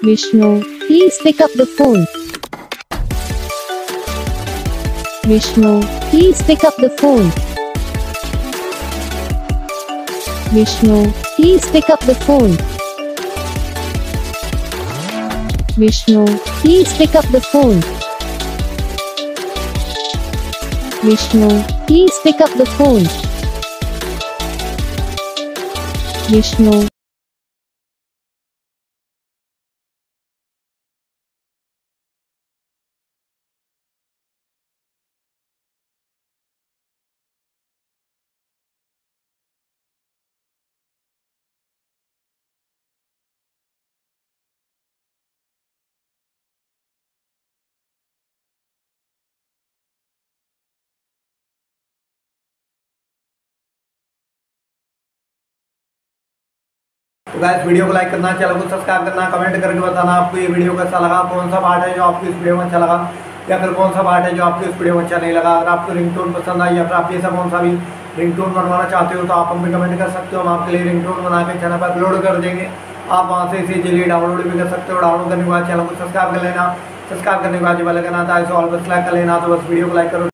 Vishnu, please pick up the phone. Vishnu, please pick up the phone. Vishnu, please pick up the phone. Vishnu, please pick up the phone. Vishnu, please pick up the phone. Vishnu. तो guys video को like करना, channel को subscribe करना, comment करके बताना आपको ये video कैसा लगा, कौन सा पार्ट है जो आपको इस वीडियो में अच्छा लगा या फिर कौन सा पार्ट है जो आपको इस वीडियो में अच्छा नहीं लगा। अगर आपको रिंगटोन पसंद आई या फिर आप ऐसा कौन सा भी रिंगटोन बनवाना चाहते हो तो आप हमें कमेंट कर सकते हो। हम आपके लिए रिंगटोन बना के चैनल पर अपलोड कर देंगे। आप वहाँ से इसे इजीली डाउनलोड भी कर सकते हो। डाउनलोड करने के बाद चैनल को सब्सक्राइब कर लेना, सब्सक्राइब करने के बाद जो बेल आइकन आता है इसे ऑल पर सेलेक्ट कर लेना। तो बस वीडियो को लाइक करो।